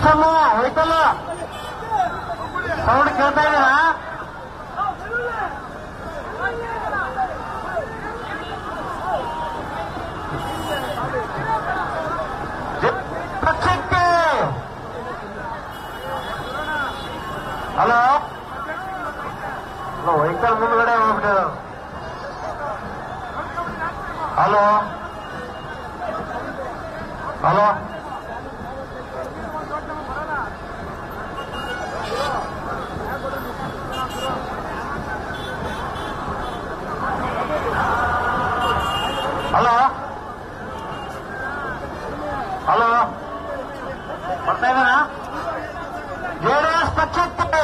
System ಹೋಯ್ತಲ್ಲ sound ಕೇಳ್ತಾ ಇದ್ದೀರಾ? ಹಲೋ ವೆಹಿಕಲ್ ಮುಂದ್ಗಡೆ ಹೋಗ್ಬಿಟ್ಟು ಹಲೋ ಹಲೋ ಹಲೋ ಹಲೋ ಬರ್ತಾ ಇದ್ದಾರಾ? ಜೆಡಿಎಸ್ ಪಕ್ಷಕ್ಕೆ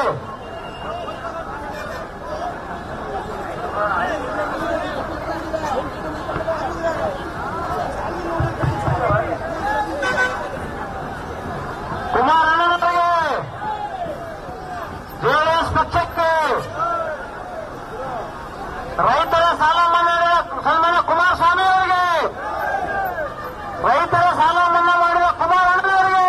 ಕುಮಾರಣ್ಣನವರಿಗೆ, ಜೆಡಿಎಸ್ ಪಕ್ಷಕ್ಕೆ ರೈತರ ಸಾಲ ಮನ್ನಾ ಸನ್ಮಾನ್ಯ ಕುಮಾರಸ್ವಾಮಿ ಅವರಿಗೆ, ರೈತರ ಸಾಲ ಮನ್ನಾ ಮಾಡಿದ ಕುಮಾರಣ್ಣನವರಿಗೆ,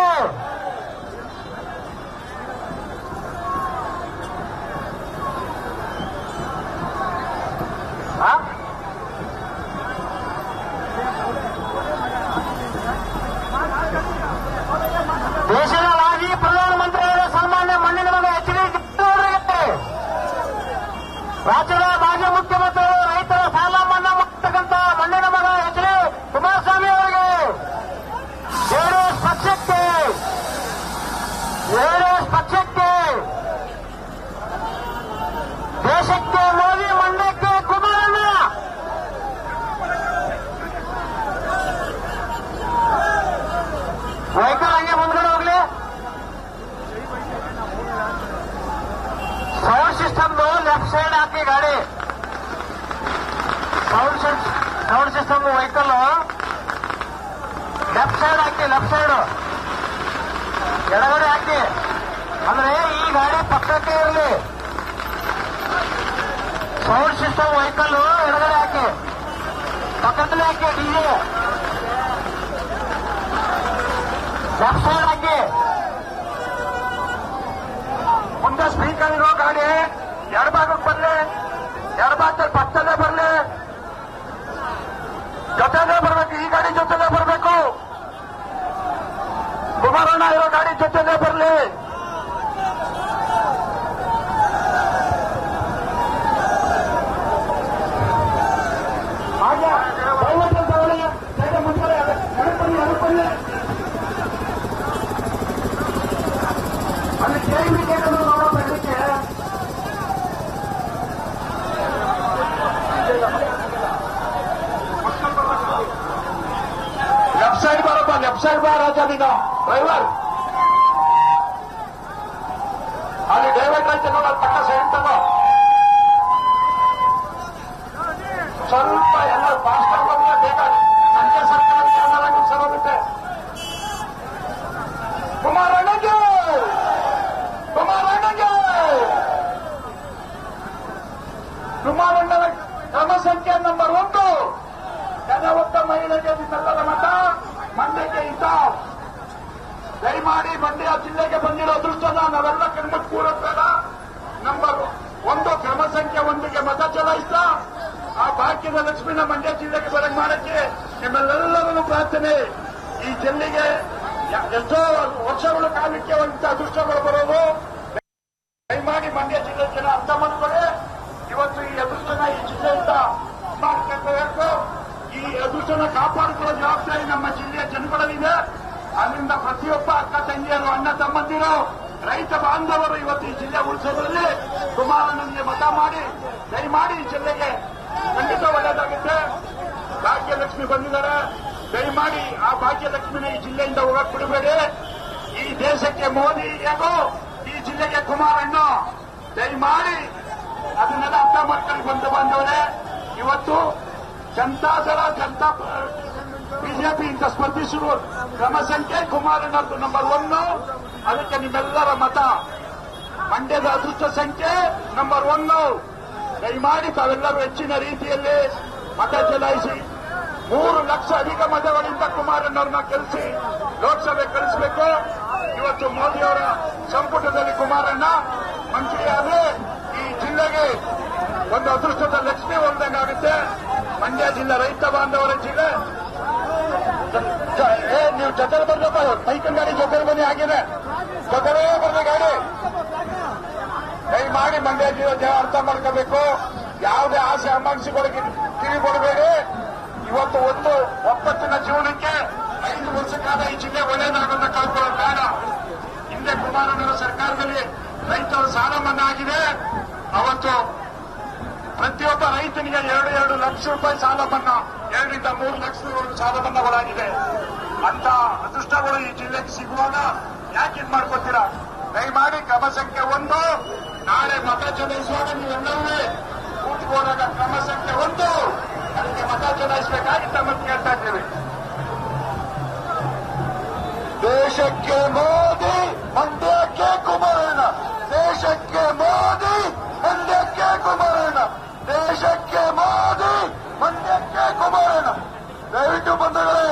ದೇಶದ ಮಾಜಿ ಪ್ರಧಾನಮಂತ್ರಿಯವರ ಸನ್ಮಾನ್ಯ ಮಣ್ಣಿನ ಮಗ ಎಚ್.ಡಿ. ಅವರಿಗೆ, ರಾಜ್ಯದ ಮಾಜಿ ಮುಖ್ಯಮಂತ್ರಿಗಳು ರೈತರ ಸಾಲ ಮನ್ನಾ ಮಾಡತಕ್ಕಂಥ ಮಣ್ಣಿನ ಮಗ ಎಚ್.ಡಿ. ಕುಮಾರಸ್ವಾಮಿ ಅವರಿಗೆ, ಜೆಡಿಎಸ್ ಪಕ್ಷಕ್ಕೆ ದೇಶಕ್ಕೆ ಮೋದಿ, ಮಂಡ್ಯಕ್ಕೆ ಕುಮಾರಣ್ಣ. ವೆಹಿಕಲ್ ಹಂಗೆ ಮುಂದ್ಗಡೆ ಹೋಗ್ಲಿ. ಸೌಂಡ್ ಸಿಸ್ಟಮ್ದು ಲೆಫ್ಟ್ ಸೈಡ್ ಹಾಕಿ ಗಾಡಿ. Sound system vehicle left side ಹಾಕಿ, ಲೆಫ್ಟ್ ಸೈಡ್ ಎಡಗಡೆ ಹಾಕಿ. ಅಂದ್ರೆ ಈ ಗಾಡಿ ಪಕ್ಕಕ್ಕೆ ಇರಲಿ. ಸೌಂಡ್ ಸಿಸ್ಟಮ್ ವೆಹಿಕಲ್ ಎಡಗಡೆ ಹಾಕಿ, ಪಕ್ಕದಲ್ಲೇ ಹಾಕಿ. ಡಿಜೆ ಲೆಫ್ಟ್ ಸೈಡ್ ಹಾಕಿ. ಮುಂದೆ ಸ್ಪೀಕರ್ ಇರೋ ಗಾಡಿ ಎಡಭಾಗಕ್ಕೆ ಬರಲಿ, ಎಡಭಾಗದಲ್ಲಿ ಪಕ್ಕದಲ್ಲೇ ಬರಲಿ, ಜೊತೆಲೇ ಬರಬೇಕು. ಈ ಗಾಡಿ ಜೊತೆಲೇ ಬರಬೇಕು. ಕುಮಾರಣ್ಣ ಇರೋ ಗಾಡಿ ಜೊತೆಲೇ ಬರಲಿ. ಲೆಫ್ಟ್ ಸೈಡ್ ಬಾ ರಾಜ, ನೀನು ಡ್ರೈವರ್ ಅಲ್ಲಿ ಡೈವರ್ಟ್ ಆಯ್ತು ನೋಡ, ಪಕ್ಕ ಸೈಡ್ ತಗೋ. ಸ್ವಲ್ಪ ಎಲ್ಲ ಫಾಸ್ಟ್ ಆಗೋದಿಲ್ಲ, ಬೇಗ ಸಂಜೆ ಸರ್ಕಾರಕ್ಕೆ ಎಲ್ಲ ಸರೋಗುತ್ತೆ. ಕುಮಾರಣ್ಣಗೆ ಕುಮಾರಣ್ಣನ ಕ್ರಮ ಸಂಖ್ಯೆ ನಂಬರ್ 1, ಜನವತ್ತ ಮಹಿಳೆಗೆ ನಿಮ್ಮೆಲ್ಲರ ಮತ, ಮಂಡ್ಯಕ್ಕೆ ಹಿತ. ದಯಮಾಡಿ ಮಂಡ್ಯ ಜಿಲ್ಲೆಗೆ ಬಂದಿರೋ ಅದೃಷ್ಟನ ನಾವೆಲ್ಲ ಕಣ್ಮಟ್ಟು ಕೂರಬೇಡ. ನಂಬರ್ 1 ಕ್ರಮ ಸಂಖ್ಯೆ 1ಗೆ ಮತ ಚಲಾಯಿಸ್ತಾ ಆ ಭಾಗ್ಯದ ಲಕ್ಷ್ಮಿನ ಮಂಡ್ಯ ಜಿಲ್ಲೆಗೆ ಬರಂಗ್ ಮಾಡಕ್ಕೆ ನಿಮ್ಮೆಲ್ಲರನ್ನು ಪ್ರಾರ್ಥನೆ. ಈ ಜಿಲ್ಲೆಗೆ ಎಷ್ಟೋ ವರ್ಷಗಳು ಕಾಲಕ್ಕೆ ಒಂದು ಅದೃಷ್ಟಗಳು ಬರೋದು. ದಯಮಾಡಿ ಮಂಡ್ಯ ಜಿಲ್ಲೆ ಜನ ಅರ್ಥ ಮಾಡಿಕೊಳ್ಳಿ. ಇವತ್ತು ಈ ಅದೃಷ್ಟನ ಈ ಜಿಲ್ಲೆಯಿಂದ ಮಾಡ್ಕೊಳ್ಬೇಕು. ಈ ಅದೃಷ್ಟನ ಕಾಪಾಡಿಕೊಳ್ಳೋ ಜವಾಬ್ದಾರಿ ನಮ್ಮ ಜಿಲ್ಲೆಯ ಜನಗಳಲ್ಲಿದೆ. ಅಲ್ಲಿಂದ ಪ್ರತಿಯೊಬ್ಬ ಅಕ್ಕ ತಂಗಿಯರು, ಅಣ್ಣ ತಮ್ಮಂದಿರು, ರೈತ ಬಾಂಧವರು ಇವತ್ತು ಈ ಜಿಲ್ಲೆ ಉಳಿಸೋದ್ರಲ್ಲಿ ಕುಮಾರಣ್ಣನಿಗೆ ಮತ ಮಾಡಿ ದಯಮಾಡಿ ಈ ಜಿಲ್ಲೆಗೆ ಖಂಡಿತ ಒಳ್ಳೆಯದಾಗುತ್ತೆ. ಭಾಗ್ಯಲಕ್ಷ್ಮಿ ಬಂದಿದ್ದಾರೆ, ದಯಮಾಡಿ ಆ ಭಾಗ್ಯಲಕ್ಷ್ಮಿನ ಈ ಜಿಲ್ಲೆಯಿಂದ ಹೋಗಕ್ ಬಿಡಬೇಡಿ. ಈ ದೇಶಕ್ಕೆ ಮೋದಿ ಹೇಗೋ ಈ ಜಿಲ್ಲೆಗೆ ಕುಮಾರಣ್ಣ, ದಯಮಾಡಿ ಅದನ್ನೆಲ್ಲ ಅರ್ಥ ಮಾಡ್ಕೊಂಡು ಬಂದು ಬಂದವರೇ. ಇವತ್ತು ಜನತಾದಳ, ಜನತಾ ಬಿಜೆಪಿ ಇಂತ ಸ್ಪರ್ಧಿಸುವ ಕ್ರಮ ಸಂಖ್ಯೆ ಕುಮಾರಣ್ಣದ್ದು ನಂಬರ್ 1. ಅದಕ್ಕೆ ನಿಮ್ಮೆಲ್ಲರ ಮತ. ಮಂಡ್ಯದ ಅದೃಷ್ಟ ಸಂಖ್ಯೆ ನಂಬರ್ 1. ದಯಮಾಡಿ ತಾವೆಲ್ಲರೂ ಹೆಚ್ಚಿನ ರೀತಿಯಲ್ಲಿ ಮತ ಚಲಾಯಿಸಿ 3 ಲಕ್ಷ ಅಧಿಕ ಮತಗಳಿಂದ ಕುಮಾರಣ್ಣವ್ರನ್ನ ಗೆಲ್ಲಿಸಿ ಲೋಕಸಭೆ ಕಳಿಸಬೇಕು. ಇವತ್ತು ಮೋದಿಯವರ ಸಂಪುಟದಲ್ಲಿ ಕುಮಾರಣ್ಣ ಮಂತ್ರಿಯಾದ್ರೆ ಈ ಜಿಲ್ಲೆಗೆ ಒಂದು ಅದೃಷ್ಟದ ಲಕ್ಷ್ಮಿ ಹೊಂದಂಗಾಗುತ್ತೆ. ಮಂಡ್ಯ ಜಿಲ್ಲೆ ರೈತ ಬಾಂಧವರ ಜಿಲ್ಲೆ. ನೀವು ಜೊತೆಗೆ ಬರ್ಬೇಕು, ಸೈಕಲ್ ಗಾಡಿ ಜೊತೆಗೆ ಬನ್ನಿ, ಆಗಿದೆ ಜೊತೆಗೇ ಬರ್ಬೇಕು ಗಾಡಿ. ದಯಮಾಡಿ ಮಂಡ್ಯ ಜಿಲ್ಲೆ ಜನ ಅರ್ಥ ಮಾಡ್ಕೋಬೇಕು. ಯಾವುದೇ ಆಸೆ ಅಮಾಂಸಿಗಳಿಗೆ ಕಿವಿ ಕೊಡಬೇಡಿ. ಇವತ್ತು ಒಂದು ಒಪ್ಪತ್ತಿನ ಜೀವನಕ್ಕೆ 5 ವರ್ಷಕ್ಕಾದ ಈ ಜಿಲ್ಲೆ ಒಳ್ಳೆಯದಾಗುವಂತ ಕಲ್ಕೊಳ್ಳೋದು ಬೇಡ. ಹಿಂದೆ ಕುಮಾರಣ್ಣನ ಸರ್ಕಾರದಲ್ಲಿ ರೈತರ ಸಾಲ ಮನ್ನಾ ಆಗಿದೆ. ಅವತ್ತು ಪ್ರತಿಯೊಬ್ಬ ರೈತನಿಗೆ 2 ಲಕ್ಷ ರೂಪಾಯಿ ಸಾಲ ಮನ್ನಾ, 2 ರಿಂದ 3 ಲಕ್ಷ ಸಾಲ ಮನ್ನಾಗಳಾಗಿದೆ. ಅಂತ ಅದೃಷ್ಟಗಳು ಈ ಜಿಲ್ಲೆಗೆ ಸಿಗುವಾಗ ಯಾಕೆ ಇದು ಮಾಡ್ಕೊತೀರಾ? ದಯಮಾಡಿ ಕ್ರಮ ಸಂಖ್ಯೆ 1 ನಾಳೆ ಮತ ಚಲಾಯಿಸುವಾಗ ನೀವೆಲ್ಲವೂ ಕೂಟಿಗೆ ಹೋದಾಗ ಕ್ರಮ ಸಂಖ್ಯೆ 1 ಅದಕ್ಕೆ ಮತ ಚಲಾಯಿಸಬೇಕಾಗಿ ತಮ್ಮನ್ನು ಕೇಳ್ತಾ ಇದ್ದೇವೆ. ದೇಶಕ್ಕೆ ಮೋದಿ, ಮಂಡ್ಯಕ್ಕೆ ಕುಮಾರಣ್ಣ. ದೇಶಕ್ಕೆ ಮೋದಿ, ಮಂಡ್ಯಕ್ಕೆ ಕುಮಾರಣ್ಣ. ದೇಶಕ್ಕೆ ಮೋದಿ, ಮಂಡ್ಯಕ್ಕೆ ಕುಮಾರಣ್ಣ. ದಯವಿಟ್ಟು ಬಂಧುಗಳೇ,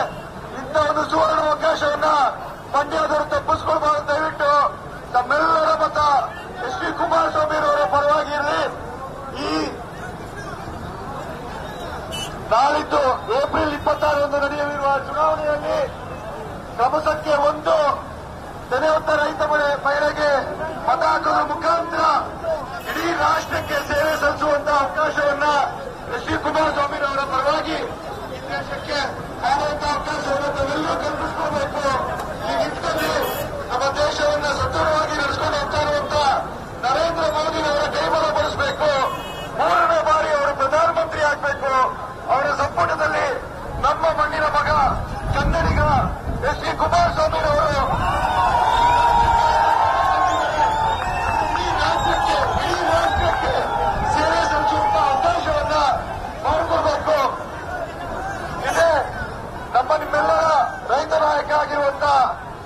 ಇಂಥ ಒಂದು ಸುವರ್ಣ ಅವಕಾಶವನ್ನ ಮಂಡ್ಯದವರು ತಪ್ಪಿಸ್ಕೊಳ್ಬಾರ್ದು. ದಯವಿಟ್ಟು ತಮ್ಮೆಲ್ಲರ ಮತ ಎಸ್ ಡಿ ಕುಮಾರಸ್ವಾಮಿಯವರ ಪರವಾಗಿ ಇರಲಿ. ಈ ನಾಳಿದ್ದು ಏಪ್ರಿಲ್ 26ರಂದು ನಡೆಯಲಿರುವ ಚುನಾವಣೆಯಲ್ಲಿ ಕ್ರಮ ಸಂಖ್ಯೆ 1 ದಲಿತ ರೈತ ಮಹಿಳೆಗೆ ಮತ ಹಾಕುವ ಮುಖಾಂತರ ಇಡೀ ರಾಷ್ಟ್ರಕ್ಕೆ ಸೇವೆ ಸಲ್ಲಿಸುವಂತಹ ಅವಕಾಶವನ್ನ ಎಸ್ ಡಿ ಕುಮಾರಸ್ವಾಮಿಯವರ ಪರವಾಗಿ ಈ ದೇಶಕ್ಕೆ ಮಾಡುವಂತಹ ಅವಕಾಶವನ್ನು ತಾವೆಲ್ಲರೂ ಕಲ್ಪಿಸಿಕೊಳ್ಬೇಕು. ಈ ನಿಟ್ಟಿನಲ್ಲಿ ನಮ್ಮ ದೇಶವನ್ನ ಸದೃಢವಾಗಿ ನಡೆಸಿಕೊಂಡು ಹೋಗ್ತಾ ಇರುವಂತ ನರೇಂದ್ರ ಮೋದಿಯವರ ಕೈಬಲ ಬರೆಸಬೇಕು. 3ನೇ ಬಾರಿ ಅವರು ಪ್ರಧಾನಮಂತ್ರಿ ಆಗಬೇಕು. ಅವರ ಸಂಪುಟದಲ್ಲಿ ನಮ್ಮ ಮಣ್ಣಿನ ಮಗ ಕನ್ನಡಿಗ ಎಸ್ ಡಿ ಕುಮಾರಸ್ವಾಮಿರವರು ಇಡೀ ರಾಷ್ಟ್ರಕ್ಕೆ ಸೇವೆ ಸಲ್ಲಿಸುವಂತ ಅವಕಾಶವನ್ನ ಮಾಡಿಕೊಡ್ಬೇಕು. ಇದೇ ನಿಮ್ಮೆಲ್ಲರ ರೈತ ನಾಯಕ ಆಗಿರುವಂತ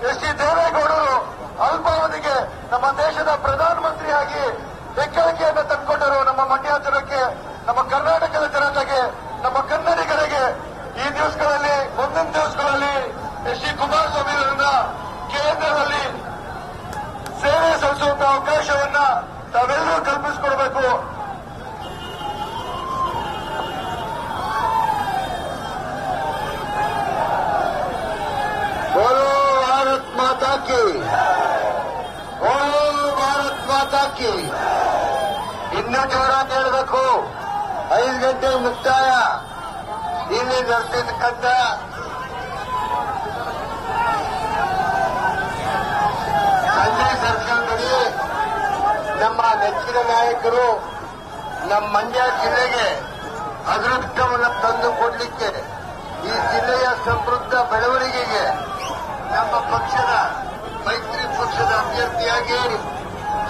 ಎಸ್ ಡಿ ದೇವೇಗೌಡರು ಅಲ್ಪಾವಧಿಗೆ ನಮ್ಮ ದೇಶದ ಪ್ರಧಾನಮಂತ್ರಿಯಾಗಿ ಹೆಗ್ಗಳಿಕೆಯನ್ನು ತಂದುಕೊಂಡರು. ನಮ್ಮ ಮಂಡ್ಯ ಜನಕ್ಕೆ, ನಮ್ಮ ಕರ್ನಾಟಕದ ಜನತೆಗೆ, ನಮ್ಮ ಕನ್ನಡಿಗರಿಗೆ ಈ ದಿವಸಗಳಲ್ಲಿ, ಮುಂದಿನ ದಿವಸಗಳಲ್ಲಿ ಎಸ್ ಡಿ ಕುಮಾರಸ್ವಾಮಿಯವರನ್ನ ಕೇಂದ್ರದಲ್ಲಿ ಸೇವೆ ಸಲ್ಲಿಸುವಂತ ಅವಕಾಶವನ್ನ ತಾವೆಲ್ಲರೂ ಕಲ್ಪಿಸಿಕೊಡಬೇಕು. ಬೋಲೋ ಭಾರತ್ ಮಾತಾ ಕಿ, ಬೋಲೋ ಭಾರತ್ ಮಾತಾ ಕಿ. ಇನ್ನೂ ಜೋರಾಗಿ ಹೇಳಬೇಕು. 5 ಗಂಟೆಗೆ ಮುಕ್ತಾಯ. ಇಲ್ಲಿ ನಡೆಸಿರ್ತಕ್ಕಂಥ ಸಂಜಯ್ ಸರ್ಕಲ್ ಬಳಿ ನಮ್ಮ ನೆಚ್ಚಿನ ನಾಯಕರು ನಮ್ಮ ಮಂಡ್ಯ ಜಿಲ್ಲೆಗೆ ಅದೃಷ್ಟವನ್ನು ತಂದು ಕೊಡಲಿಕ್ಕೆ, ಈ ಜಿಲ್ಲೆಯ ಸಮೃದ್ಧ ಬೆಳವಣಿಗೆಗೆ ನಮ್ಮ ಪಕ್ಷದ ಮೈತ್ರಿ ಪಕ್ಷದ ಅಭ್ಯರ್ಥಿಯಾಗಿ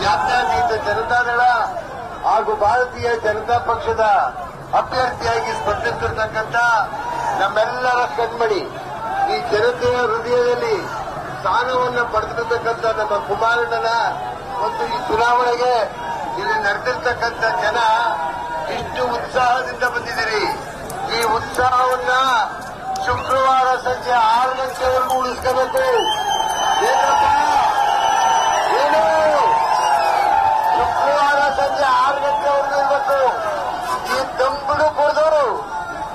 ಜಾತ್ಯತೀತ ಜನತಾದಳ ಹಾಗೂ ಭಾರತೀಯ ಜನತಾ ಪಕ್ಷದ ಅಭ್ಯರ್ಥಿಯಾಗಿ ಸ್ಪರ್ಧಿಸಿರ್ತಕ್ಕಂಥ ನಮ್ಮೆಲ್ಲರ ಕಣ್ಮಣಿ, ಈ ಜನತೆಯ ಹೃದಯದಲ್ಲಿ ಸ್ಥಾನವನ್ನು ಪಡೆದಿರತಕ್ಕಂಥ ನಮ್ಮ ಕುಮಾರಣ್ಣನ ಮತ್ತು ಈ ಚುನಾವಣೆಗೆ ಇಲ್ಲಿ ನಡೆದಿರ್ತಕ್ಕಂಥ ಜನ ಇಷ್ಟು ಉತ್ಸಾಹದಿಂದ ಬಂದಿದ್ದೀರಿ. ಈ ಉತ್ಸಾಹವನ್ನ ಶುಕ್ರವಾರ ಸಂಜೆ 6 ಗಂಟೆವರೆಗೂ ಉಳಿಸ್ಕೋಬೇಕು. ಏನು ಶುಕ್ರವಾರ ಸಂಜೆ 6 ಗಂಟೆವರೆಗೂ ಇರಬೇಕು. ಈ ತಂಬಿಡು ಕೊಡದವರು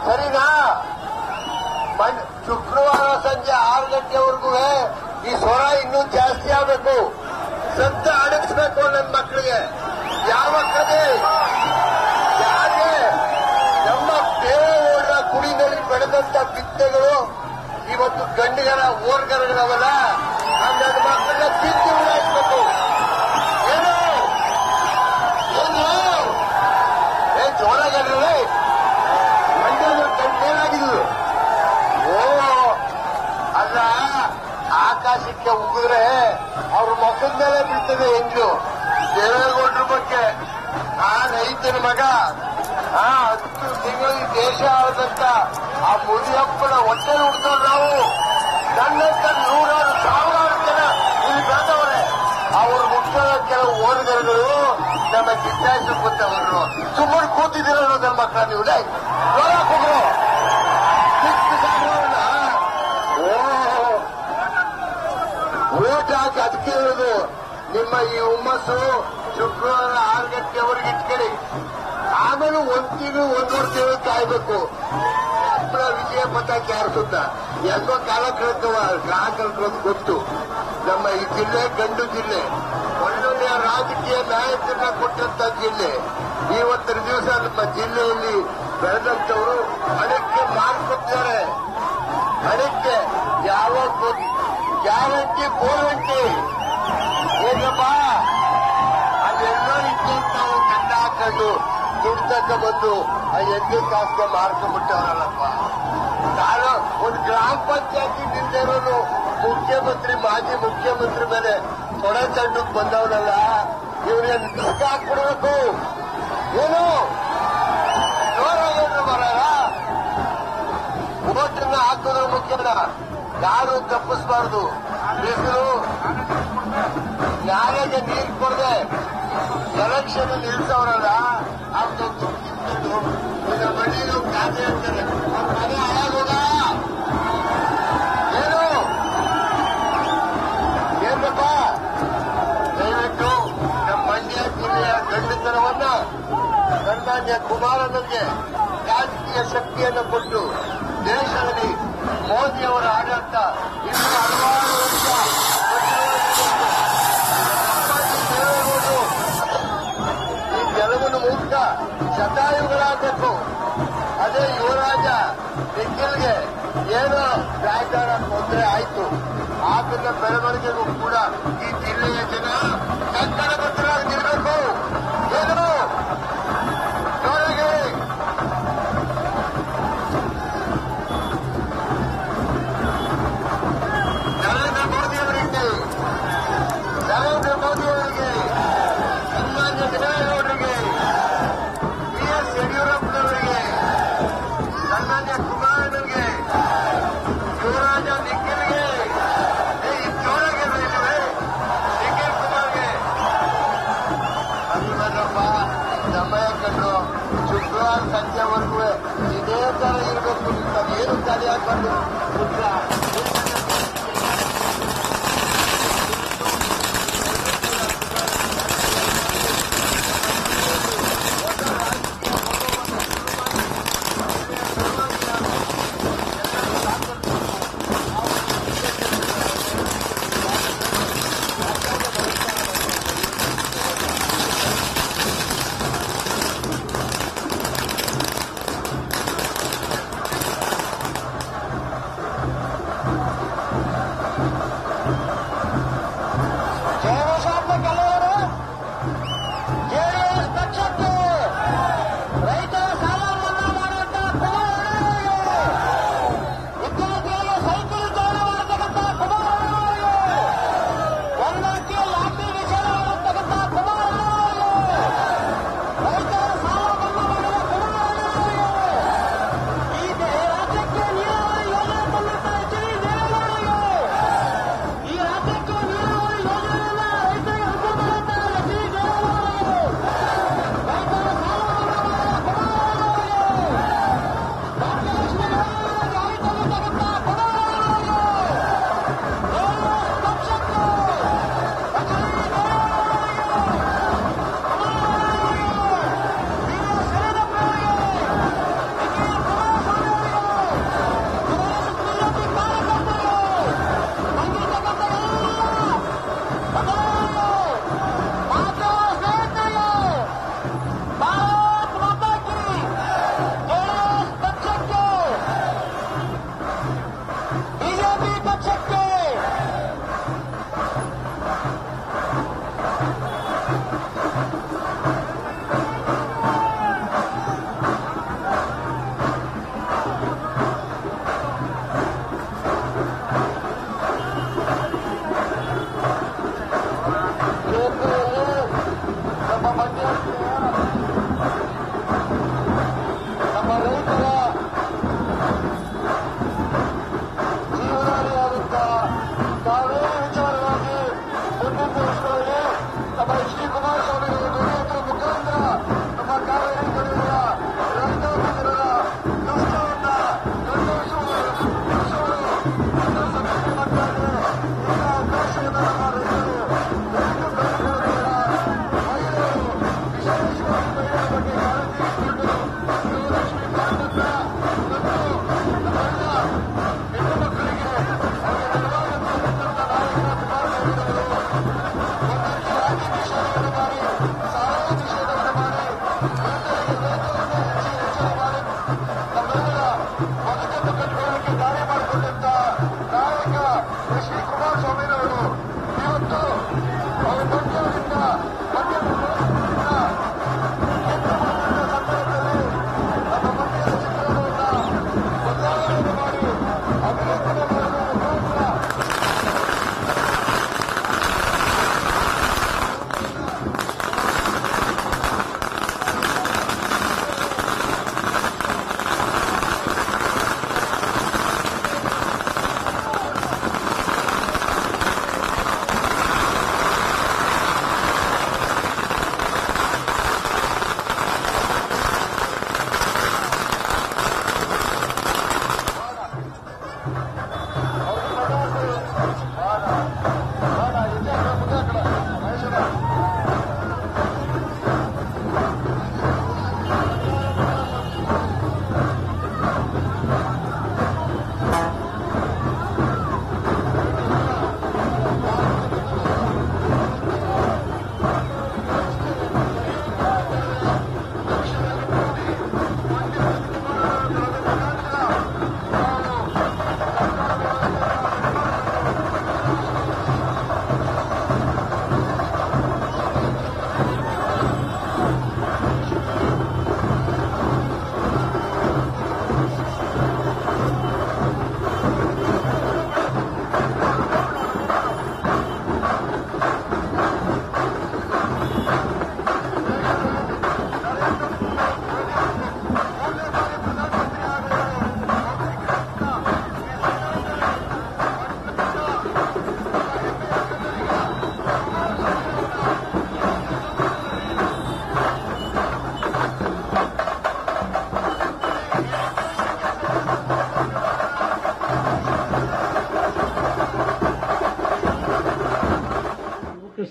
ಸರಿನಾ? ಶುಕ್ರವಾರ ಸಂಜೆ 6 ಗಂಟೆವರೆಗೂ ಈ ಸ್ವರ ಇನ್ನೂ ಜಾಸ್ತಿ ಆಗಬೇಕು. ಸತ್ತ ಅಡಗಿಸ್ಬೇಕು ನನ್ನ ಮಕ್ಕಳಿಗೆ. ಯಾವ ಕಡೆ ಯಾಕೆ ನಮ್ಮ ದೇವೇಗೌಡರ ಕುಡಿನಲ್ಲಿ ಬೆಳೆದಂತ ಬಿತ್ತೆಗಳು ಇವತ್ತು ಗಂಡಿಗರ ಓರ್ಗರಗಳವಲ್ಲ, ನನ್ನ ಮಕ್ಕಳನ್ನ ತಿಂದು ಉಡಾಯಿಸ್ಬೇಕು. ಏನು ಏನ್ ಜೋರಾಗಲ್ವೇ? ಮಂಡ್ಯದ ಏನಾಗಿದ್ರು? ಅಲ್ಲ, ಆಕಾಶಕ್ಕೆ ಉಗಿದ್ರೆ ಅವ್ರ ಮುಖದ ಮೇಲೆ ಬೀಳ್ತದೆ ಹೆಂಗು. ದೇವೇಗೌಡರ ಬಗ್ಗೆ ಆ ರೈತನ ಮಗ 10 ತಿಂಗಳು ದೇಶ ಆಳದಂತ ಆ ಮುದಿಯಪ್ಪನ ಹೊಟ್ಟೆ ಹುಡ್ಕೊಂಡು ನಾವು ನನ್ನಂತ 100 ಸಾವಿರಾರು ಜನ ಇಲ್ಲಿ ಬೆಳೆದವರೇ. ಅವ್ರು ಮುಟ್ಟದ ಕೆಲವು ಓದುಗರುಗಳು ನಮ್ಮ ಜಿಜ್ಞಾಸೆ ಗೊತ್ತವರು ಸುಮ್ಮನೆ ಕೂತಿದ್ದೀರ ನನ್ನ ಮಕ್ಕಳ ನೀವು ಹೋಗ್ರು. ಓಟ್ ಬಿಟ್ಟಾಕ ಅದಕ್ಕೆ ಹೇಳುದು ನಿಮ್ಮ ಈ ಹುಮ್ಮಸ್ಸು ಶುಕ್ರವಾರ 6 ಗಂಟೆವರೆಗೆ ಇಟ್ಕೊಳ್ಳಿ. ಆಮೇಲೆ 1 ತಿಂಗಳು 1.5 ತಿಂಗಳು ಕಾಯ್ಬೇಕು. ವಿಜಯ ಪತಾಕೆ ಹಾರಿಸುತ್ತ ಎಲ್ಲೋ ಕಾಲ ಕಳೆದವ ಗ್ರಾಹಕರು ಗೊತ್ತು. ನಮ್ಮ ಈ ಜಿಲ್ಲೆ ಗಂಡು ಜಿಲ್ಲೆ, ಒಳ್ಳೊಳ್ಳೆಯ ರಾಜಕೀಯ ನಾಯಕರನ್ನ ಕೊಟ್ಟಂತ ಜಿಲ್ಲೆ. ಇವತ್ತಿನ ದಿವಸ ನಮ್ಮ ಜಿಲ್ಲೆಯಲ್ಲಿ ಬೆಳೆದಂತವರು ಹಣಕ್ಕೆ ಮಾರ್ಕೊಟ್ಟಿದ್ದಾರೆ. ಹಣಕ್ಕೆ ಯಾವ ಗ್ಯಾರಂಟಿ ಗೋರಂಟಿ ಹೋಗಪ್ಪ ಅಲ್ಲೆಲ್ಲೋ ಇದ್ದಂತ ಗಂಡ ಹಾಕೊಂಡು ದುಡ್ತಕ್ಕ ಬಂದು ಆ ಎಣ್ಣೆ ಕಾಸ್ಗೆ ಮಾರ್ಕೊಂಡ್ಬಿಟ್ಟವರಲ್ಲಪ್ಪ. ನಾನು ಒಂದು ಗ್ರಾಮ ಪಂಚಾಯತಿ ನಿಂತಿರೋನು ಮುಖ್ಯಮಂತ್ರಿ ಮಾಜಿ ಮುಖ್ಯಮಂತ್ರಿ ಮೇಲೆ ತೊಡೆ ತಂಡಕ್ಕೆ ಬಂದವನಲ್ಲ, ಇವರಿಗೆ ದುಡ್ಡು ಹಾಕ್ಬಿಡ್ಬೇಕು. ಏನು ಜೋರಾಗೇನು ಬರಲ್ಲ, ಓಟನ್ನ ಹಾಕೋದ್ರ ಮುಖ್ಯನ ಯಾರು ತಪ್ಪಿಸಬಾರ್ದು. ಬಿಸಿಲು ನಾಳೆಗೆ ನೀರು ಕೊಡದೆ ಎಲೆಕ್ಷನ್ ನಿಲ್ಸವ್ರಲ್ಲ, ಅವ್ರದ್ದು ದುಡ್ಡು ಈಗ ಮನೆಯಲ್ಲೂ ಖಾತೆ ಇರ್ತಾರೆ. ಅವ್ರ ಮನೆ ಹಾಳಾಗೋದ ಏನು ಏನ್ಬೇಕ? ದಯವಿಟ್ಟು ನಮ್ಮ ಮಂಡ್ಯ ಜಿಲ್ಲೆಯ ಗಂಡತನವನ್ನ ಸನ್ಮಾನ್ಯ ಕುಮಾರನಿಗೆ ರಾಜಕೀಯ ಶಕ್ತಿಯನ್ನು ಕೊಟ್ಟು ದೇಶದಲ್ಲಿ ಮೋದಿಯವರ ಆಡಳಿತ ಇನ್ನೂ ಹಲವಾರು ವರ್ಷ ಈ ಗೆಲುವಿನ ಮೂಲಕ ಶತಾಯುಗಳಾಗಬೇಕು. ಅದೇ ಯುವರಾಜ ನಿಖಿಲ್ಗೆ ಏನೋ ರಾಜಕಾರಣ ತೊಂದರೆ ಆಯ್ತು. ಆತನ ಬೆಳವಣಿಗೆಗೂ ಕೂಡ ಈ ಜಿಲ್ಲೆಯ ಜನ ಕನ್ನಡಬದ್ಧರಾಗಿ ನಿಲ್ಲಬೇಕು. ಏನು ಜೋರಾಗಿ ನರೇಂದ್ರ ಮೋದಿ ಅವರಿಗೆ ಸನ್ಮಾನ್ಯ ದೇವೇಗೌಡರಿಗೆ, ಬಿಎಸ್ ಯಡಿಯೂರಪ್ಪನವರಿಗೆ, ಸನ್ಮಾನ್ಯ ಕುಮಾರನಿಗೆ, ಯುವರಾಜ ನಿಖಿಲ್ಗೆ, ಜೋರಾಗಿ ಇಲ್ಲವೇ ನಿಖಿಲ್ ಕುಮಾರ್ಗೆ ಅಭಿಮನ್ಯಪ್ಪ ಸಮಯ ಕಂಡು ಶುಕ್ರವಾರ ಸಂಜೆವರೆಗೂ ಇದೇ ತರ ಇರಬೇಕು. ಏನು ಖಾಲಿ ಹಾಕೊಂಡು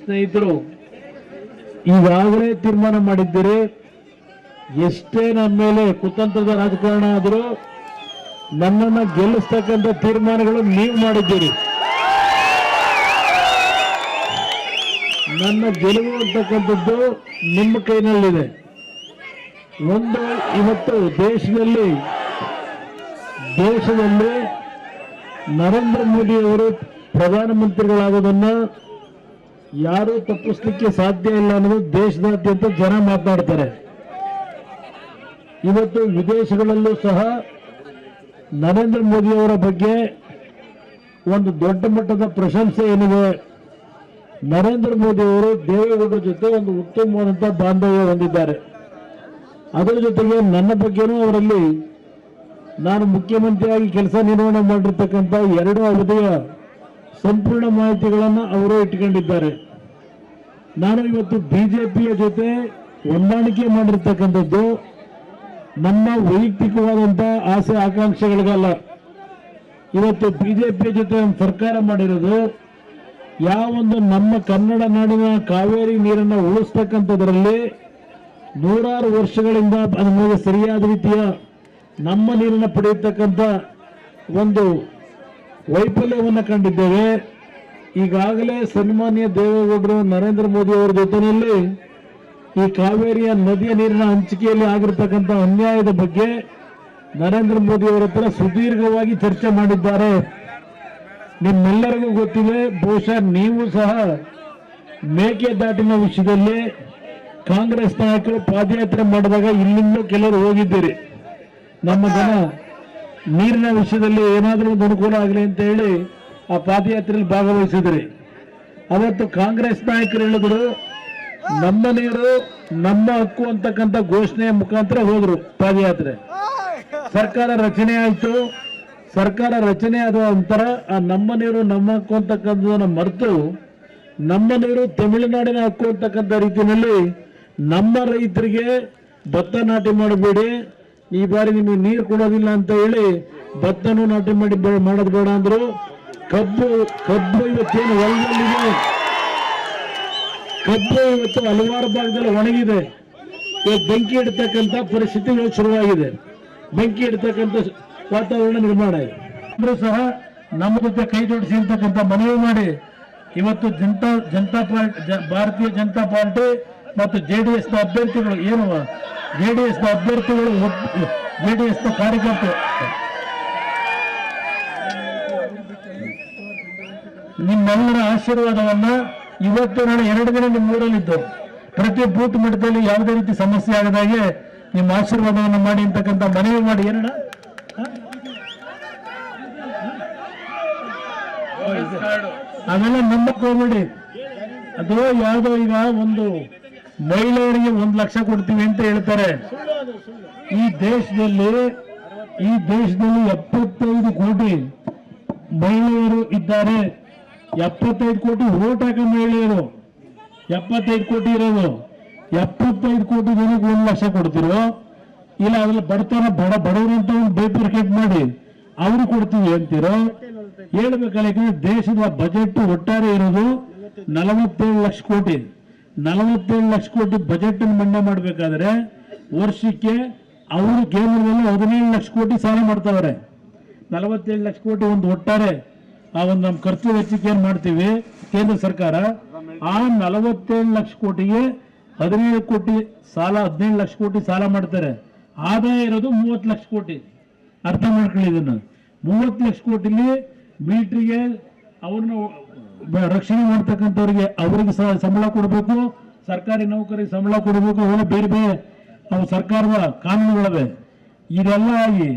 ಸ್ನೇಹಿತರು ಈಗಾಗಲೇ ತೀರ್ಮಾನ ಮಾಡಿದ್ದೀರಿ, ಎಷ್ಟೇ ನಮ್ಮ ಮೇಲೆ ಕುತಂತ್ರದ ರಾಜಕಾರಣ ಆದರೂ ನನ್ನನ್ನು ಗೆಲ್ಲಿಸ್ತಕ್ಕಂಥ ತೀರ್ಮಾನಗಳು ನೀವು ಮಾಡಿದ್ದೀರಿ. ನನ್ನ ಗೆಲುವು ಅಂತಕ್ಕಂಥದ್ದು ನಿಮ್ಮ ಕೈನಲ್ಲಿದೆ. ಒಂದು ಇವತ್ತು ದೇಶದಲ್ಲಿ ನರೇಂದ್ರ ಮೋದಿ ಅವರು ಪ್ರಧಾನಮಂತ್ರಿಗಳಾಗೋದನ್ನ ಯಾರೂ ತಪ್ಪಿಸ್ಲಿಕ್ಕೆ ಸಾಧ್ಯ ಇಲ್ಲ ಅನ್ನೋದು ದೇಶದಾದ್ಯಂತ ಜನ ಮಾತನಾಡ್ತಾರೆ. ಇವತ್ತು ವಿದೇಶಗಳಲ್ಲೂ ಸಹ ನರೇಂದ್ರ ಮೋದಿ ಅವರ ಬಗ್ಗೆ ಒಂದು ದೊಡ್ಡ ಮಟ್ಟದ ಪ್ರಶಂಸೆ ಏನಿದೆ. ನರೇಂದ್ರ ಮೋದಿ ಅವರು ದೇವೇಗೌಡರ ಜೊತೆ ಒಂದು ಉತ್ತಮವಾದಂತಹ ಬಾಂಧವ್ಯ ಹೊಂದಿದ್ದಾರೆ. ಅದರ ಜೊತೆಗೆ ನನ್ನ ಬಗ್ಗೆನೂ ಅವರಲ್ಲಿ ನಾನು ಮುಖ್ಯಮಂತ್ರಿಯಾಗಿ ಕೆಲಸ ನಿರ್ವಹಣೆ ಮಾಡಿರ್ತಕ್ಕಂಥ 2 ಅವಧಿಯ ಸಂಪೂರ್ಣ ಮಾಹಿತಿಗಳನ್ನು ಅವರು ಇಟ್ಕೊಂಡಿದ್ದಾರೆ. ನಾನು ಇವತ್ತು ಬಿಜೆಪಿಯ ಜೊತೆ ಹೊಂದಾಣಿಕೆ ಮಾಡಿರ್ತಕ್ಕಂಥದ್ದು ನಮ್ಮ ವೈಯಕ್ತಿಕವಾದಂತಹ ಆಸೆ ಆಕಾಂಕ್ಷೆಗಳಿಗಲ್ಲ. ಇವತ್ತು ಬಿಜೆಪಿಯ ಜೊತೆ ಒಂದು ಸರ್ಕಾರ ಮಾಡಿರೋದು ಯಾವೊಂದು ನಮ್ಮ ಕನ್ನಡ ನಾಡಿನ ಕಾವೇರಿ ನೀರನ್ನು ಉಳಿಸ್ತಕ್ಕಂಥದ್ರಲ್ಲಿ ನೂರಾರು ವರ್ಷಗಳಿಂದ ಅದರ ಮೇಲೆ ಸರಿಯಾದ ರೀತಿಯ ನಮ್ಮ ನೀರನ್ನು ಪಡೆಯತಕ್ಕಂಥ ಒಂದು ವೈಫಲ್ಯವನ್ನು ಕಂಡಿದ್ದೇವೆ. ಈಗಾಗಲೇ ಸನ್ಮಾನ್ಯ ದೇವೇಗೌಡರು ನರೇಂದ್ರ ಮೋದಿ ಅವರ ಜೊತೆಯಲ್ಲಿ ಈ ಕಾವೇರಿಯ ನದಿಯ ನೀರಿನ ಹಂಚಿಕೆಯಲ್ಲಿ ಆಗಿರತಕ್ಕಂಥ ಅನ್ಯಾಯದ ಬಗ್ಗೆ ನರೇಂದ್ರ ಮೋದಿ ಅವರ ಹತ್ರ ಸುದೀರ್ಘವಾಗಿ ಚರ್ಚೆ ಮಾಡಿದ್ದಾರೆ. ನಿಮ್ಮೆಲ್ಲರಿಗೂ ಗೊತ್ತಿದೆ, ಬಹುಶಃ ನೀವು ಸಹ ಮೇಕೆದಾಟಿನ ವಿಷಯದಲ್ಲಿ ಕಾಂಗ್ರೆಸ್ ನಾಯಕರು ಪಾದಯಾತ್ರೆ ಮಾಡಿದಾಗ ಇಲ್ಲಿಂದ ಕೆಲವರು ಹೋಗಿದ್ದೀರಿ. ನಮ್ಮ ಜನ ನೀರಿನ ವಿಷಯದಲ್ಲಿ ಏನಾದರೂ ಒಂದು ಅನುಕೂಲ ಆಗಲಿ ಅಂತ ಹೇಳಿ ಆ ಪಾದಯಾತ್ರೆಯಲ್ಲಿ ಭಾಗವಹಿಸಿದ್ರಿ. ಅವತ್ತು ಕಾಂಗ್ರೆಸ್ ನಾಯಕರು ಹೇಳಿದ್ರು ನಮ್ಮ ನೀರು ನಮ್ಮ ಹಕ್ಕು ಅಂತಕ್ಕಂಥ ಘೋಷಣೆಯ ಮುಖಾಂತರ ಹೋದ್ರು ಪಾದಯಾತ್ರೆ. ಸರ್ಕಾರ ರಚನೆ ಆಯಿತು. ಸರ್ಕಾರ ರಚನೆ ಆದ ನಂತರ ಆ ನಮ್ಮ ನೀರು ನಮ್ಮ ಹಕ್ಕು ಅಂತಕ್ಕಂಥದನ್ನ ಮರೆತು ನಮ್ಮ ನೀರು ತಮಿಳುನಾಡಿನ ಹಕ್ಕು ಅಂತಕ್ಕಂಥ ರೀತಿಯಲ್ಲಿ ನಮ್ಮ ರೈತರಿಗೆ ಭತ್ತ ನಾಟಿ ಮಾಡಬೇಡಿ, ಈ ಬಾರಿ ನಿಮಗೆ ನೀರು ಕೊಡೋದಿಲ್ಲ ಅಂತ ಹೇಳಿ ಭತ್ತನೂ ನಾಟಿ ಮಾಡೋದು ಬೇಡ ಅಂದ್ರು. ಕಬ್ಬು ಇವತ್ತೇನು ಹೊಲದಲ್ಲಿದೆ, ಕಬ್ಬು ಇವತ್ತು ಹಲವಾರು ಭಾಗದಲ್ಲಿ ಒಣಗಿದೆ. ಇವತ್ತು ಬೆಂಕಿ ಇಡ್ತಕ್ಕಂಥ ಪರಿಸ್ಥಿತಿಗಳು ಶುರುವಾಗಿದೆ. ಬೆಂಕಿ ಇಡ್ತಕ್ಕಂಥ ವಾತಾವರಣ ನಿರ್ಮಾಣ ಇದೆ. ಅಂದ್ರೂ ಸಹ ನಮ್ಮ ಜೊತೆ ಕೈ ಜೋಡಿಸಿ ಇರ್ತಕ್ಕಂಥ ಮನವಿ ಮಾಡಿ ಇವತ್ತು ಭಾರತೀಯ ಜನತಾ ಪಾರ್ಟಿ ಮತ್ತು ಜೆಡಿಎಸ್ನ ಅಭ್ಯರ್ಥಿಗಳು ಜೆಡಿಎಸ್ನ ಕಾರ್ಯಕರ್ತರು ನಿಮ್ಮೆಲ್ಲರ ಆಶೀರ್ವಾದವನ್ನ ಇವತ್ತು ನಾನು 2 ದಿನ ನಿಮ್ಮ ಊರಲ್ಲಿದ್ದು ಪ್ರತಿ ಬೂತ್ ಮಟ್ಟದಲ್ಲಿ ಯಾವುದೇ ರೀತಿ ಸಮಸ್ಯೆ ಆಗದಾಗೆ ನಿಮ್ಮ ಆಶೀರ್ವಾದವನ್ನು ಮಾಡಿ ಅಂತಕ್ಕಂಥ ಮನವಿ ಮಾಡಿ. ಅವೆಲ್ಲ ನಂಬಕ್ ಹೋಗ್ಬೇಡಿ. ಅದು ಯಾವುದೋ ಈಗ ಒಂದು ಮಹಿಳೆಯರಿಗೆ 1 ಲಕ್ಷ ಕೊಡ್ತೀವಿ ಅಂತ ಹೇಳ್ತಾರೆ. ಈ ದೇಶದಲ್ಲಿ 75 ಕೋಟಿ ಮಹಿಳೆಯರು ಇದ್ದಾರೆ. 75 ಕೋಟಿ ವೋಟ್ ಹಾಕೋ ಮಹಿಳೆಯರು, 75 ಕೋಟಿ ಇರೋದು. 75 ಕೋಟಿ ಜನಕ್ಕೆ 1 ಲಕ್ಷ ಕೊಡ್ತಿರೋ ಇಲ್ಲ ಅದ್ರಲ್ಲಿ ಬಡವರು ಅಂತ ಒಂದು ಬೈಪರ್ಕೆಟ್ ಮಾಡಿ ಅವರು ಕೊಡ್ತೀವಿ ಅಂತಿರೋ ಹೇಳ್ಬೇಕಲ್ಲ. ಯಾಕಂದ್ರೆ ದೇಶದ ಬಜೆಟ್ ಒಟ್ಟಾರೆ ಇರೋದು 47 ಲಕ್ಷ ಕೋಟಿ. 47 ಲಕ್ಷ ಕೋಟಿ ಬಜೆಟ್ ಅನ್ನು ಮಂಡನೆ ಮಾಡಬೇಕಾದ್ರೆ ವರ್ಷಕ್ಕೆ ಅವರು ಕೇಂದ್ರದಲ್ಲಿ 17 ಲಕ್ಷ ಕೋಟಿ ಸಾಲ ಮಾಡ್ತಾವ್ರೆ. 47 ಲಕ್ಷ ಕೋಟಿ ಒಂದು ಒಟ್ಟಾರೆ ಆ ಒಂದು ನಮ್ಮ ಖರ್ಚು ವೆಚ್ಚಕ್ಕೆ ಏನ್ ಮಾಡ್ತೀವಿ ಕೇಂದ್ರ ಸರ್ಕಾರ, ಆ 47 ಲಕ್ಷ ಕೋಟಿಗೆ 17 ಕೋಟಿ ಸಾಲ, 17 ಲಕ್ಷ ಕೋಟಿ ಸಾಲ ಮಾಡ್ತಾರೆ. ಆದಾಯ ಇರೋದು 30 ಲಕ್ಷ ಕೋಟಿ. ಅರ್ಥ ಮಾಡ್ಕೊಳ್ಳಿ ಇದನ್ನು. 30 ಲಕ್ಷ ಕೋಟಿಲಿ ಮಿಲಿಟರಿಗೆ ಅವ್ರನ್ನ ರಕ್ಷಣೆ ಮಾಡ್ತಕ್ಕಂಥವ್ರಿಗೆ ಅವರಿಗೆ ಸಂಬಳ ಕೊಡಬೇಕು, ಸರ್ಕಾರಿ ನೌಕರಿಗೆ ಸಂಬಳ ಕೊಡಬೇಕು, ಅವನ್ನ ಬೇರೆ ಬೇರೆ ಅವು ಸರ್ಕಾರದ ಕಾನೂನುಗಳಿವೆ. ಇದೆಲ್ಲ ಆಗಿ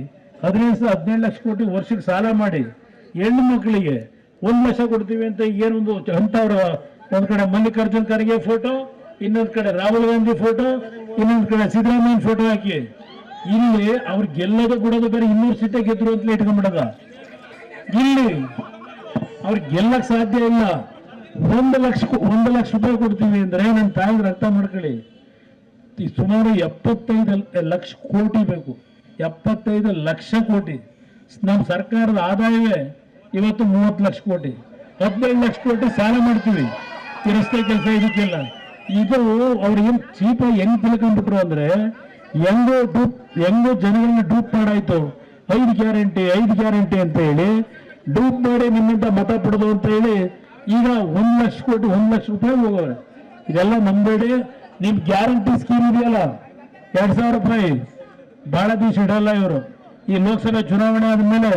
17 ಲಕ್ಷ ಕೋಟಿ ವರ್ಷಕ್ಕೆ ಸಾಲ ಮಾಡಿ ಹೆಣ್ಣು ಮಕ್ಕಳಿಗೆ 1 ಲಕ್ಷ ಕೊಡ್ತೀವಿ ಅಂತ ಏನೊಂದು ಅಂತವ್ರ ಒಂದ್ ಕಡೆ ಮಲ್ಲಿಕಾರ್ಜುನ್ ಖರ್ಗೆ ಫೋಟೋ, ಇನ್ನೊಂದ್ ಕಡೆ ರಾಹುಲ್ ಗಾಂಧಿ ಫೋಟೋ, ಇನ್ನೊಂದ್ ಕಡೆ ಸಿದ್ದರಾಮಯ್ಯ ಫೋಟೋ ಹಾಕಿ ಇಲ್ಲಿ ಅವ್ರು ಗೆಲ್ಲೋದು ಕೊಡೋದು ಬೇರೆ 200 ಸೀಟೆ ಗೆದ್ರು ಅಂತ ಇಟ್ಕೊಂಡ್ಬಿಡದ. ಇಲ್ಲಿ ಅವ್ರು ಗೆಲ್ಲಕ್ ಸಾಧ್ಯ ಇಲ್ಲ. 1 ಲಕ್ಷ ರೂಪಾಯಿ ಕೊಡ್ತೀವಿ ಅಂದ್ರೆ ನನ್ನ ತಾಯಿಗೆ ಅರ್ಥ ಮಾಡ್ಕೊಳ್ಳಿ, ಸುಮಾರು 75 ಲಕ್ಷ ಕೋಟಿ ಬೇಕು. 75 ಲಕ್ಷ ಕೋಟಿ. ನಮ್ಮ ಸರ್ಕಾರದ ಆದಾಯವೇ ಇವತ್ತು 30 ಲಕ್ಷ ಕೋಟಿ. 15 ಲಕ್ಷ ಕೋಟಿ ಸಾಲ ಮಾಡ್ತೀವಿ. ಈ ರಸ್ತೆ ಕೆಲಸ ಇದಕ್ಕೆಲ್ಲ. ಇದು ಅವ್ರಿಗೆ ಚೀಪಾಗಿ ಹೆಂಗ್ ತಿಳ್ಕೊಂಡ್ಬಿಟ್ರು ಅಂದ್ರೆ ಹೆಂಗೋ ಜನಗಳನ್ನ ಡೂಪ್ ಮಾಡಾಯ್ತು. 5 ಗ್ಯಾರಂಟಿ ಅಂತ ಹೇಳಿ ಡೂಪ್ ಮಾಡಿ ನಿಮ್ಮಿಂದ ಮತ ಪಡೆದು ಅಂತ ಹೇಳಿ ಈಗ 1 ಲಕ್ಷ ಕೋಟಿ 1 ಲಕ್ಷ ರೂಪಾಯಿ ಹೋಗೋರೆ. ಇದೆಲ್ಲ ನಂಬೇಡಿ. ನಿಮ್ ಗ್ಯಾರಂಟಿ ಸ್ಕೀಮ್ ಇದೆಯಲ್ಲ 2,000 ರೂಪಾಯಿ ಬಹಳ ದಿವಸ ಇಡಲ್ಲ ಇವರು. ಈ ಲೋಕಸಭೆ ಚುನಾವಣೆ ಆದ್ಮೇಲೆ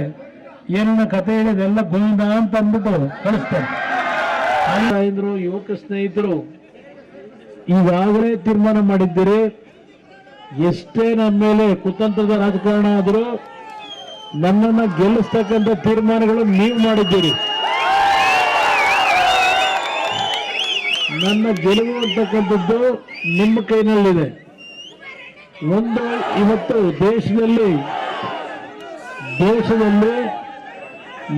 ಏನನ್ನ ಕತೆ ಹೇಳಿದೆಲ್ಲ ಗೋವಿಂದ ಅಂತ ಅಂದ್ಬಿಟ್ಟು ಕಳಿಸ್ತಾರೆ. ಯುವಕ ಸ್ನೇಹಿತರು ಈಗಾಗಲೇ ತೀರ್ಮಾನ ಮಾಡಿದ್ದೀರಿ, ಎಷ್ಟೇ ನಮ್ಮ ಮೇಲೆ ಕುತಂತ್ರದ ರಾಜಕಾರಣ ಆದರೂ ನನ್ನನ್ನ ಗೆಲ್ಲಿಸ್ತಕ್ಕಂಥ ತೀರ್ಮಾನಗಳು ನೀವು ಮಾಡಿದ್ದೀರಿ. ನನ್ನ ಗೆಲುವು ಅಂತಕ್ಕಂಥದ್ದು ನಿಮ್ಮ ಕೈನಲ್ಲಿದೆ. ಇವತ್ತು ದೇಶದಲ್ಲಿ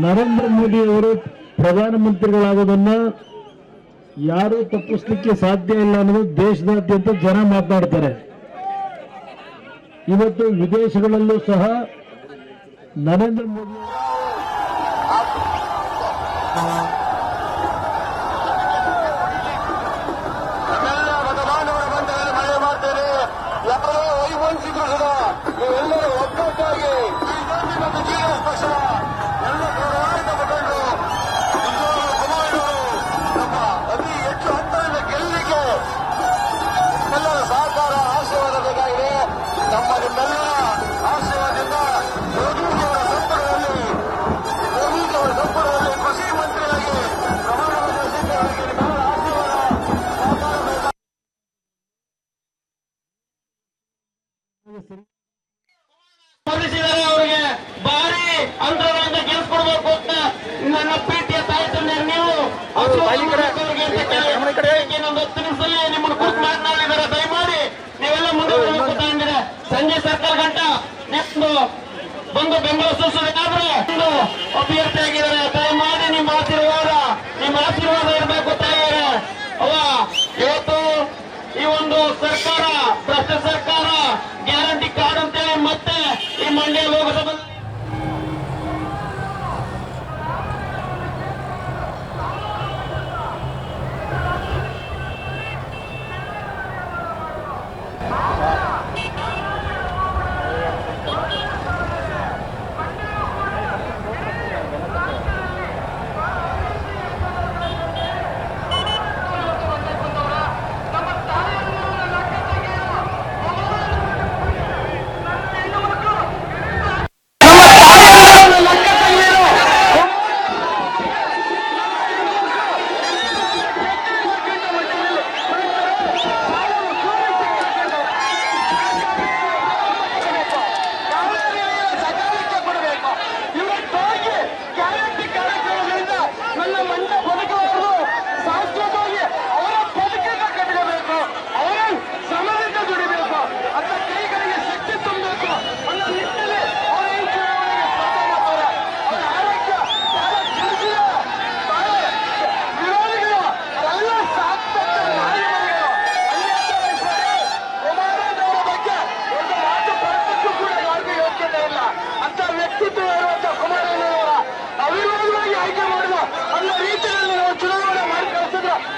ನರೇಂದ್ರ ಮೋದಿ ಅವರು ಪ್ರಧಾನಮಂತ್ರಿಗಳಾಗೋದನ್ನ ಯಾರೂ ತಪ್ಪಿಸ್ಲಿಕ್ಕೆ ಸಾಧ್ಯ ಇಲ್ಲ ಅನ್ನೋದು ದೇಶದಾದ್ಯಂತ ಜನ ಮಾತನಾಡ್ತಾರೆ. ಇವತ್ತು ವಿದೇಶಗಳಲ್ಲೂ ಸಹ ನರೇಂದ್ರ ಮೋದಿ ನಮ್ಮೆಲ್ಲ ಮತದಾನವರ ಬಂಧಗಳಲ್ಲಿ ಮನವಿ ಮಾಡ್ತೇನೆ. ಯಾರೋ ವೈವಂಚಿಕರು ಸಹ ನೀವೆಲ್ಲರೂ ಒಗ್ಗಟ್ಟಾಗಿ ಬಿಜೆಪಿ ಮತ್ತು ಜೆಡಿಎಸ್ ಪಕ್ಷ ಎಲ್ಲ ಹೋರಾಟ ಮುಖಂಡರು ಕುಮಾರಣ್ಣವರು ನಮ್ಮ ಅತಿ ಹೆಚ್ಚು ಅಂತರದಿಂದ ಗೆಲ್ಲಲಿಕ್ಕೆ ನಿಮ್ಮೆಲ್ಲರ ಸಹಕಾರ ಆಶೀರ್ವಾದ ಬೇಕಾಗಿದೆ. ನಿಮ್ಮೆಲ್ಲರ ಆಶೀರ್ವಾದದಿಂದ ಯೋಗೀಜಿಯವರ ಸಂಪುಟದಲ್ಲಿ ಕೃಷಿ ಮಂತ್ರಿಯಾಗಿ ಪ್ರಮಾಣ ವಚನ ಸ್ವೀಕಾರಕ್ಕೆ ನಿಮ್ಮೆಲ್ಲರ ಆಶೀರ್ವಾದ ಸಹಕಾರ ಬೇಕಾಗಿದೆ. ಸ್ಪರ್ಧಿಸಿದರೆ ಅವರಿಗೆ ಭಾರಿ ಅಂತರಗಳಿಂದ ಗೆಲ್ಸ್ಕೊಡ್ಬೇಕು ಅಂತ ನನ್ನ ಪ್ರೀತಿಯ ತಾಯಿ ತಂದೆ ನೀವು ಇನ್ನೊಂದು 10 ನಿಮಿಷದಲ್ಲಿ ನಿಮ್ಮನ್ನು ಕುರಿತು ಮಾತನಾಡಿದ್ದಾರೆ. ದಯಮಾಡಿ ನೀವೆಲ್ಲ ಮುಂದೆ ಬರಬೇಕು ತಾಂದಿದೆ. ಸಂಜೆ ಸರ್ಕಲ್ ಗಂಟ ನಿಮ್ದು ಬಂದು ಬೆಂಬಲ ಸೂಚಿಸಬೇಕಾದ್ರೆ ಒಂದು ಅಭ್ಯರ್ಥಿಯಾಗಿದ್ದಾರೆ. ದಯಮಾಡಿ ನಿಮ್ಮ ಆಶೀರ್ವಾದ ಇರಬೇಕು ತಾಯಿಯರೇ. ಇವತ್ತು ಈ ಒಂದು ಸರ್ಕಾರ ಭ್ರಷ್ಟ ಸರ್ಕಾರ ಗ್ಯಾರಂಟಿ ಕಾರ್ಡ್ ಅಂತೇಳಿ ಮತ್ತೆ ಈ ಮಂಡ್ಯ ಲೋಕಸಭೆ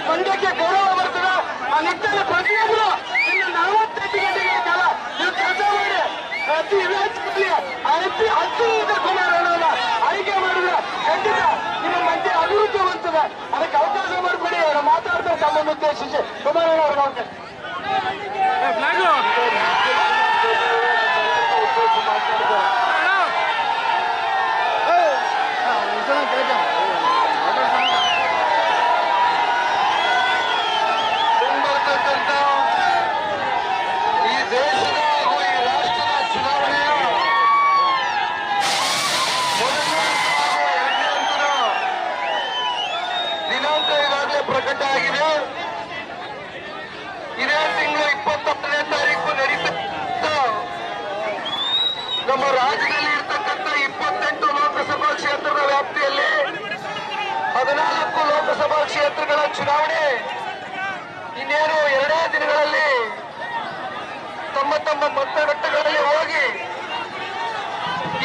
ಮಂಡ್ಯಕ್ಕೆ ಗೌರವ ಬರ್ತದೆ. ಆ ನಿಟ್ಟಿನಲ್ಲಿ ಪ್ರತಿಯೊಬ್ಬರು ಇನ್ನು 48 ಗಂಟೆಗಳ ಕಾಲ ನೀವು ಕೆಲಸ ಮಾಡಿ ಅತಿ ಹತ್ತಿರ ಕುಮಾರಣ್ಣನ ಆಯ್ಕೆ ಮಾಡಿದ್ರೆ ಖಂಡಿತ ನಿಮ್ಮ ಮಂಡ್ಯ ಅಭಿವೃದ್ಧಿ ಹೊಂದುತ್ತದೆ. ಅದಕ್ಕೆ ಅವಕಾಶ ಮಾಡಿಕೊಡಿ. ಅವರು ಮಾತಾಡ್ತಾರೆ ತಮ್ಮನ್ನು ಉದ್ದೇಶಿಸಿ. ಕುಮಾರಣ್ಣ ಅವರು ಮಾತಾಡ್ತಾರೆ. ಈ ದೇಶದ ಹಾಗೂ ಈ ರಾಷ್ಟ್ರದ ಚುನಾವಣೆಯ ಮೊದಲನೇ ಹಾಗೂ ಎರಡನೇ ಹಂತದ ದಿನಾಂಕ ಈಗಾಗಲೇ ಪ್ರಕಟ ಆಗಿದೆ. ಇದೇ ತಿಂಗಳು 28ನೇ ತಾರೀಕು ನಡೀತಕ್ಕಂಥ ನಮ್ಮ ರಾಜ್ಯದಲ್ಲಿ ಇರ್ತಕ್ಕಂಥ 28 ಲೋಕಸಭಾ ಕ್ಷೇತ್ರದ ವ್ಯಾಪ್ತಿಯಲ್ಲಿ 14 ಲೋಕಸಭಾ ಕ್ಷೇತ್ರಗಳ ಚುನಾವಣೆ ಇನ್ನೇನು 2 ದಿನಗಳಲ್ಲಿ ತಮ್ಮ ತಮ್ಮ ಮತಗಟ್ಟೆಗಳಲ್ಲಿ ಹೋಗಿ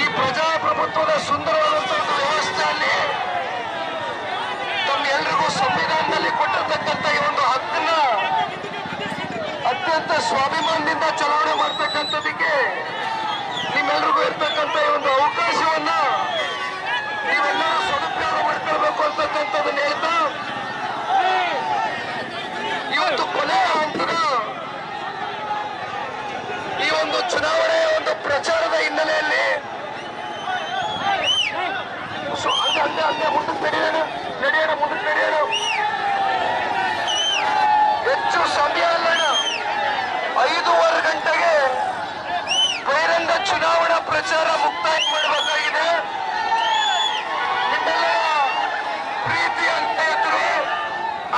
ಈ ಪ್ರಜಾಪ್ರಭುತ್ವದ ಸುಂದರವಾದಂತಹ ವ್ಯವಸ್ಥೆಯಲ್ಲಿ ತಮ್ಮೆಲ್ಲರಿಗೂ ಸಂವಿಧಾನ ಸಂವಿಧಾನದಲ್ಲಿ ಕೊಟ್ಟಿರ್ತಕ್ಕಂಥ ಈ ಒಂದು ಹಕ್ಕನ್ನ ಅತ್ಯಂತ ಸ್ವಾಭಿಮಾನದಿಂದ ಚಲಾವಣೆ ಮಾಡ್ತಕ್ಕಂಥದಕ್ಕೆ ನಿಮ್ಮೆಲ್ರಿಗೂ ಇರ್ತಕ್ಕಂಥ ಈ ಒಂದು ಅವಕಾಶವನ್ನ ನೀವೆಲ್ಲರೂ ಸದುಪಯೋಗ ಮಾಡ್ಕೊಳ್ಬೇಕು ಅಂತಕ್ಕಂಥದ್ದನ್ನ ಹೇಳ್ತಾ ಇವತ್ತು ಕೊನೆಯ ಹಂತದ ಈ ಒಂದು ಚುನಾವಣೆಯ ಒಂದು ಪ್ರಚಾರದ ಹಿನ್ನೆಲೆಯಲ್ಲಿ ಅಲ್ಲೇ ಮುಂದಕ್ಕೆ ನಡೆಯೋಣ ಹೆಚ್ಚು ಸಮಯ ಅಲ್ಲಣ್ಣ 5:15 ಗಂಟೆಗೆ ಬಹಿರಂಗ ಚುನಾವಣಾ ಪ್ರಚಾರ ಮುಕ್ತಾಯ ಮಾಡಬೇಕಾಗಿದೆ. ನಿಮ್ಮೆಲ್ಲ ಪ್ರೀತಿ ಅಂತ ಇದ್ರು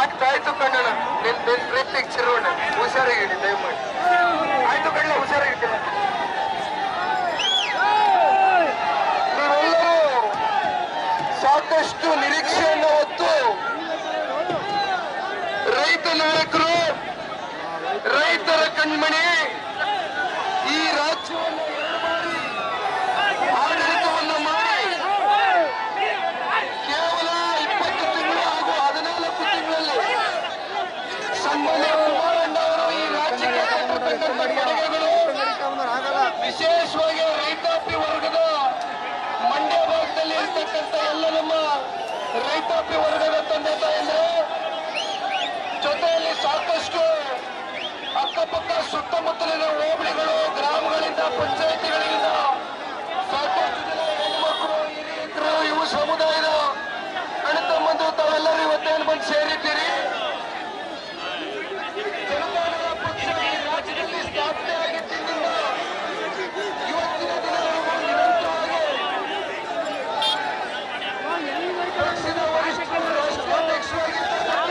ಆಯ್ತು ಕಣ್ಣಣ್ಣ, ನಿನ್ ಪ್ರೀತಿಗೆ ಚಿರೋಣ, ಹುಷಾರಾಗಿಡಿ ದಯಮಾಡಿ. ಆಯ್ತು ಕಣ್ಣ, ಹುಷಾರಾಗಿರ್ತೀರ. ನೀವೆಲ್ಲರೂ ಸಾಕಷ್ಟು ನಿರೀಕ್ಷೆಯನ್ನು ಹೊತ್ತು ರೈತ ನಾಯಕರು, ರೈತರ ಕಣ್ಮಣಿ, ಈ ರಾಜ್ಯವನ್ನು ಆಡಳಿತವನ್ನು ಮಾಡಿ ಕೇವಲ 20 ತಿಂಗಳು ಹಾಗೂ 14 ತಿಂಗಳಲ್ಲಿ ಸನ್ಮಾನ್ಯ ಕುಮಾರಣ್ಣ ಅವರು ಈ ರಾಜ್ಯಕ್ಕೆ ಕೊಟ್ಟಿರ್ತಕ್ಕಂಥ ಕೊಡುಗೆಗಳು, ವಿಶೇಷವಾಗಿ ರೈತಾಪಿ ವರ್ಗದ ಮಂಡ್ಯ ಭಾಗದಲ್ಲಿ ಇರ್ತಕ್ಕಂಥ ಎಲ್ಲ ನಮ್ಮ ರೈತಾಪಿ ವರ್ಗದ ತಂದೆ ತಾಯಂದ್ರೆ ಜೊತೆಯಲ್ಲಿ ಸಾಕಷ್ಟು ಅಕ್ಕಪಕ್ಕ ಸುತ್ತಮುತ್ತಲಿನ ಹೋಬಳಿಗಳು, ಗ್ರಾಮಗಳಿಂದ, ಪಂಚಾಯಿತಿಗಳಿಂದ ಸಾಕಷ್ಟು ಜನ ಹೆಣ್ಮಕ್ಳು, ಹಿರಿಯರು, ಯುವ ಸಮುದಾಯದ ಅಣ್ಣ ತಮ್ಮಂದು ತಾವೆಲ್ಲರೂ ಇವತ್ತೇನು ಬಂದು ಸೇರಿದ್ದೀರಿ. ಜನತಾದಳ ಪಕ್ಷ ಈ ರಾಜ್ಯದಲ್ಲಿ ಸ್ಥಾಪನೆ ಆಗಿದ್ದರಿಂದ ಇವತ್ತಿನ ದಿನವರೆಗೂ ನಿರಂತರವಾಗಿ ಪಕ್ಷದ ವರಿಷ್ಠರು, ರಾಷ್ಟ್ರಾಧ್ಯಕ್ಷರಾಗಿರ್ತಕ್ಕಂಥ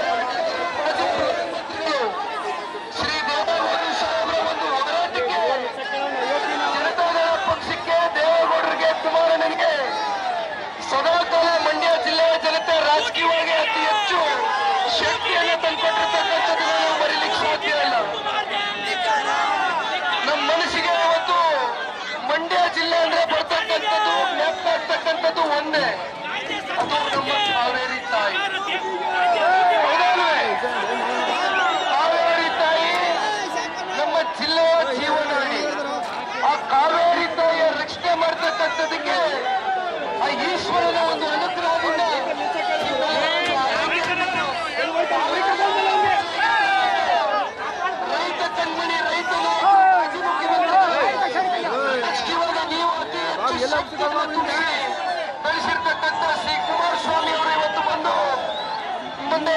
ಮಾಜಿ ಪ್ರಧಾನಮಂತ್ರಿಗಳು ಶ್ರೀ ದೇವೇಗೌಡರು ಸಾಹೇಬರ ಒಂದು ಹೋರಾಟಕ್ಕೆ, ಜನತಾದಳ ಪಕ್ಷಕ್ಕೆ, ದೇವೇಗೌಡರಿಗೆ, ಕುಮಾರಣ್ಣನಿಗೆ ಸದಾಕಾಲ ಮಂಡ್ಯ ಜಿಲ್ಲೆಯ ಜನತೆ ರಾಜಕೀಯವಾಗಿ ಅತಿ ಹೆಚ್ಚು ಶಕ್ತಿಯನ್ನು ತಂದುಕೊಟ್ಟಿರ್ತಕ್ಕಂಥದ್ದು ನಾವು ಮರೀಲಿಕ್ಕೆ ಸಾಧ್ಯ ಇಲ್ಲ. ನಮ್ಮ ಮನಸ್ಸಿಗೆ ಇವತ್ತು ಮಂಡ್ಯ ಜಿಲ್ಲೆ ಅಂದ್ರೆ ಬರ್ತಕ್ಕಂಥದ್ದು, ಜ್ಞಾಪಕಾಗ್ತಕ್ಕಂಥದ್ದು ಒಂದೇ, ಅದು ನಮ್ಮ ಕಾವೇರಿ ತಾಯಿ. ಹೌದಲ್ವೇ? ಕಾವೇರಿ ತಾಯಿ ನಮ್ಮ ಜಿಲ್ಲೆಯ ಜೀವನಾಡಿ. ಆ ಕಾವೇರಿ ತಾಯಿಯ ರಕ್ಷಣೆ ಮಾಡ್ತಕ್ಕಂಥದಕ್ಕೆ ಆ ಈಶ್ವರನ ಒಂದು ಅನುಗ್ರಹದಿಂದ ರೈತ ಕಣ್ಮಣಿ, ರೈತ ಇವಾಗ ನೀವು ಅತಿ ಹೆಚ್ಚು ಶಕ್ತಿಯನ್ನು ತುಂಬಿಸಿ ಬೆಳೆಸಿರ್ತಕ್ಕಂಥ ಶ್ರೀ ಕುಮಾರಸ್ವಾಮಿ ಅವರು ಇವತ್ತು ಬಂದು ಮುಂದೆ